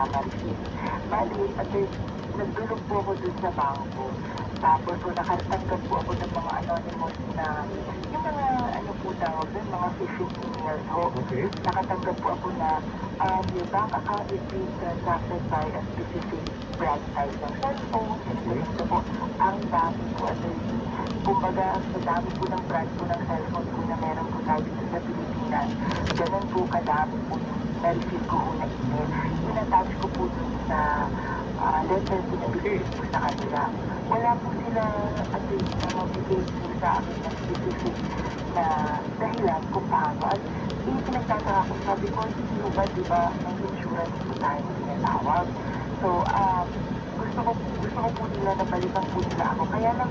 nagmamarsin. Bali, nagdulog po ako dun sa bangko. Tapos po nakatanggap po ako ng mga anonymous na, yung mga ano po tawag dun, mga phishing emails ho. Okay. Nakatanggap po ako na your bank account is being transacted by a specific brand type ng cellphone. Ito po, ang dami po attorney. Kumbaga, sa dami po ng brand po ng cellphone po na meron po tayo dito sa Pilipinas, ganun po kadami po yung na-receive ko po na email. Inattach ko po dun sa letter po na bigay po sa kanila. Wala po sila attorney na mabigay po sa akin na specific na dahilan kung paano. At pinagtataka ko, sabi ko, hindi mo ba, di ba, may insurance po tayo tinatawag. So, gusto ko po nila na balikan po nila ako. Kaya lang,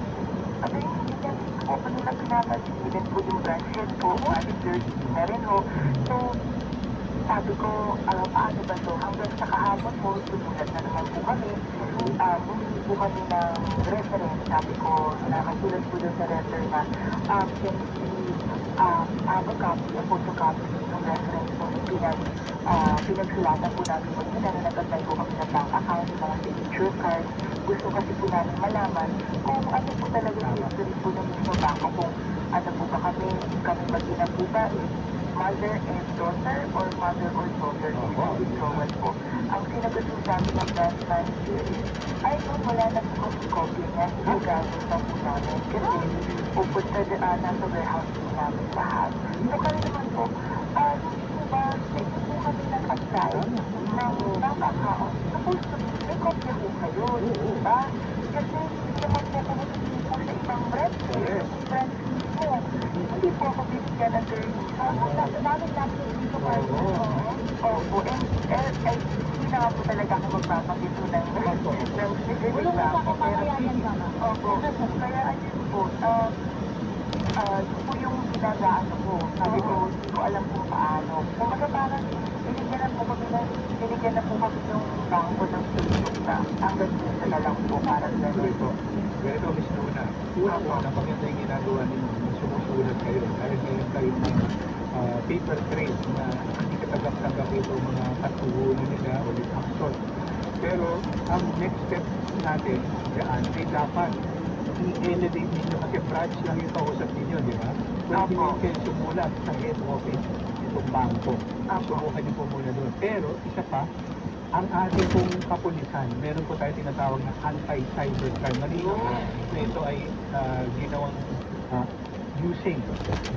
ano yung hindi po ako nila pinapansin. Even po yung branch head po, ating dirty na rin ho. So, sabi ko, paano ba to? Hanggang sa kahapon po, sumulat na naman po kami. Bumili po kami ng reference. Sabi ko, nakasulat po doon sa letter na can we have a copy, a photocopy ng reference po na pinagsulatan po namin po nila na nag-apply po kami ng bank account, mga signature card. Gusto kasi po namin malaman kung ano po talaga yung history po ng mismo banko, kung ano po ba kami mag-ina po ba, mother and daughter or mother or daughter in withdrawal po. Ang sinagot po sa amin ng branch manager is, ay kung wala na po kami copy niya, i-gather na po namin kasi pupunta nasa warehouse po namin lahat. So kami naman po, hindi po ba, hindi po kami nag-apply ng bank account. Supposed to be, may copy po kayo, di ba? Kasi hindi naman po kami po sa ibang branch mo. Hindi po ako binigyan ng attorney. Namin lang po dito pa. Opo, hindi na nga po talaga ako magpapakito ng Bulong mo sa kapamayanan ka na. Opo, kaya ayun po, yun po yung ginagaano ko. Sabi ko, hindi ko alam kung paano. Kung parang binigyan na po kami ng bangko ng Facebook na hanggang dito na lang po para sa Ganito, Miss Luna. Una po, napaganda yung ginagawa ninyo. Sumusulat kayo. Dahil ngayon kayo ng paper trail na hindi katagap-tagap ito mga katuhunan nila o with action. Pero ang next step natin dyan ay dapat i-elevate ninyo kasi branch lang yung kausap ninyo, di ba? Pwede nyo kayo sumulat sa head office itong bangko. Subukan nyo po muna doon. Pero isa pa, ang ating pong kapulisan, meron po tayo tinatawag na anti-cybercrime. Malino na ito ay ginawang using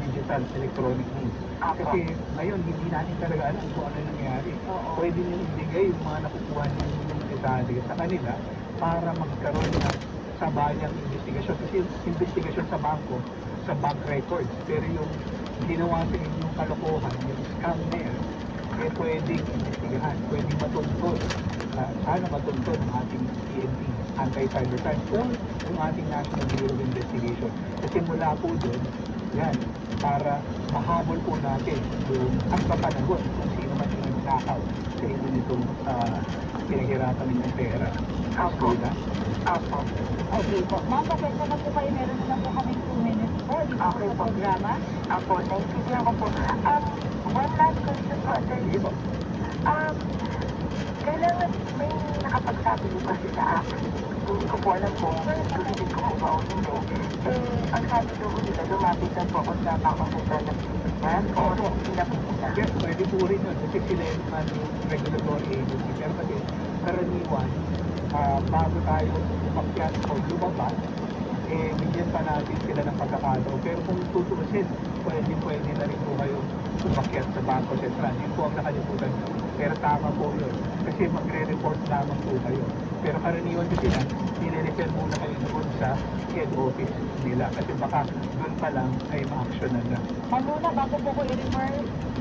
digital electronic means. Kasi ngayon, hindi natin talaga alam kung ano nangyari. Pwede nyo ibigay yung mga nakukuha nyo yung detalye sa kanila para magkaroon ng sabayang investigasyon. Kasi yung investigasyon sa bangko, sa bank records. Pero yung ginawa sa inyong kalokohan, yung scam na yan, eh pwedeng investigahan, pwedeng matuntun. Sana matuntun ang ating PNP, anti-cybercrime, o yung ating National Bureau of Investigation. Kasi mula po doon, yan, para mahabol po natin yung ang papanagot kung sino man yung nakaw sa inyo nitong pinaghirapan ninyong pera. Apo. Apo. Okay po. Ma'am, pasensya na po kayo. Meron na lang po kami 2 minutes po dito Okay sa po. programa. Apo, naintindihan ko po. One last question po, attorney. Kailangan may nakapagsabi ko kasi sa akin. Hindi ko po alam kung susunod ko po ba o hindi. Ang sabi ko nila, lumapit na po ako sa Bangko Sentral ng Pilipinas o sila po muna. Yes, pwede po rin yun. Kasi sila yung regulatory agency. Pero kasi karaniwan, bago tayo umakyat o lumabas, bigyan pa natin sila ng pagkakataon. Pero kung tutusin, pwede na rin po kayo umakyat sa Bangko Sentral. Yun po ang nakalimutan nyo. Pero tama po yun. Kasi magre-report lamang po kayo. Pero karaniwan kasi na, nire-refer muna kayo doon sa head office nila. Kasi baka doon pa lang ay ma-actionan na. Ma'am, muna, bago po ko i-refer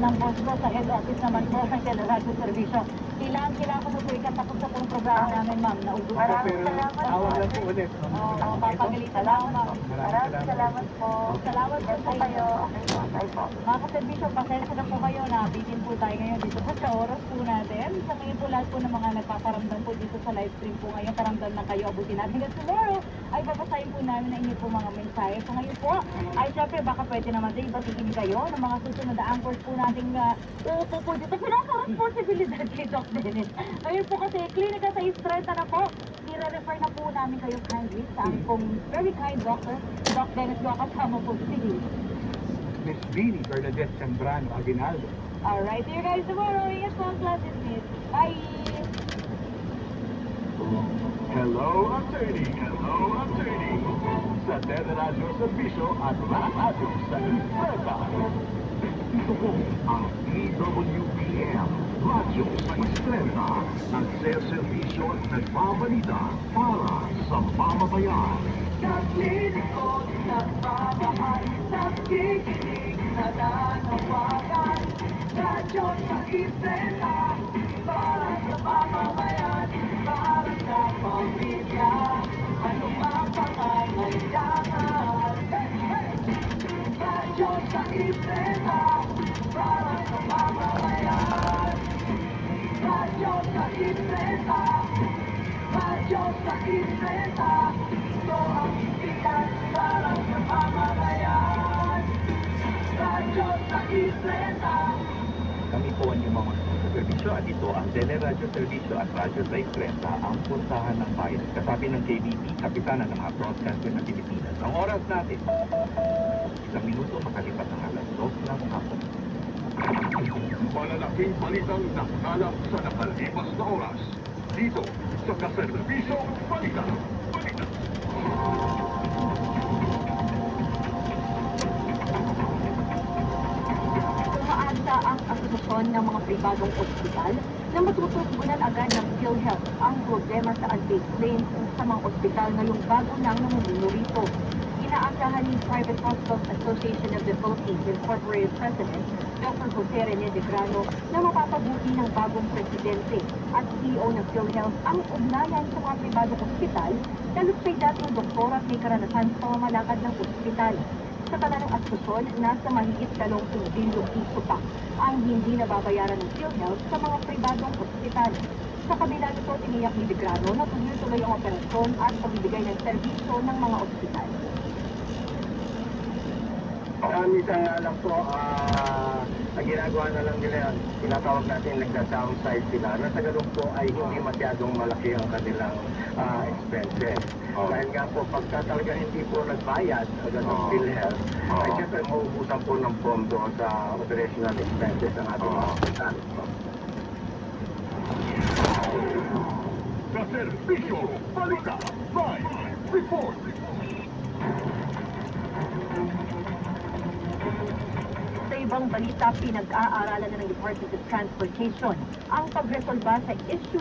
ng boss ko sa head office naman po ng Teleradyo Servicio. Kailangan ko po ikatapos sa pong programa namin, ma'am. Naubos po. Maraming salamat po. Awag lang po ulit. Oo, papagalitan lang, ma'am. Maraming salamat po. Salamat po Yan po kayo. Okay po. Bye po. Mga kaservisyo, pasensya na po kayo na bitin po tayo ngayon dito sa oras po natin. Sa ngayon po lahat po ng mga nagpaparamdam po dito sa live stream namin po ngayon, karamdam na kayo, abutin natin. Hanggang tomorrow, ay babasahin po namin ang inyo po mga mensahe. So ngayon po, ay syempre baka pwede naman din ibatiin kayo ng mga susunod na anchors po nating uupo po dito. Pinaka-responsibilidad kay Doc Dennis. Ngayon po kasi, klinika sa Estrella na po. I-refer na po namin kayo kindly sa aming pong very kind doctor, Doc Dennis, yung kasama po si Miss Vinnie Bernadette Zambrano Aguinaldo. Alright, see you guys tomorrow. Ingat po ang class is Bye! Hello, attorney! Hello, attorney! Sa Teleradyo Servisyo at Radyo sa Estrella. Ito po ang DWPM, Radyo sa Estrella. Nagseservisyo at nagbabalita para sa mamamayan. Naglilikod, nagmamahal, nakikinig, nananawagan. Radyo sa Estrella, para sa mamamayan, para sa pamilya. Ano ang pangangailangan? Radyo sa Estrella, para sa mamamayan. Radyo sa Estrella, radyo sa Estrella. Ito ang isipan para sa mamamayan. Radyo sa Estrella. Kami po ang inyong mga serbisyo at ito ang Teleradyo Servisyo at Radyo sa Estrella, ang puntahan ng bayan. Kasabi ng KBP, Kapitanan ng mga Broadcaster ng Pilipinas. Ang oras natin, 1 minuto makalipat ng alas 2 ng hapon. Malalaking balitang nakalap sa nakalipas na oras. Dito sa Kaserbisyo Balita. Balita. Umaasa ang asosasyon ng mga pribadong ospital na matutugunan agad ng PhilHealth ang problema sa unpaid claims sa mga ospital ngayong bago nang namumuno rito. Inaasahan ni Private Hospitals Association of the Philippines Incorporated President Dr. Jose Rene de Grano na mapapabuti ng bagong presidente at CEO ng PhilHealth ang ugnayan sa mga pribadong ospital lalo't may dating doktor at may karanasan sa pamamalakad ng ospital. Sa tala ng asosyon, nasa mahigit 20 bilyong piso pa ang hindi nababayaran ng PhilHealth sa mga pribadong ospital. Sa kabila nito, tiniyak ni De Grano na tuloy-tuloy ang operasyon at pagbibigay ng serbisyo ng mga ospital. Minsan nga lang po, ang ginagawa na lang nila, tinatawag natin nagda-downside sila. Na sa ganun po ay hindi masyadong malaki ang kanilang expenses. Dahil nga po, pagka talaga hindi po nagbayad agad ng PhilHealth, ay siyempre mauubusan po ng pondo sa operational expenses ng ating mga hospital. Kaserbisyo Balita. Live report. Sa ibang balita, pinag-aaralan na ng Department of Transportation ang pagresolba sa issue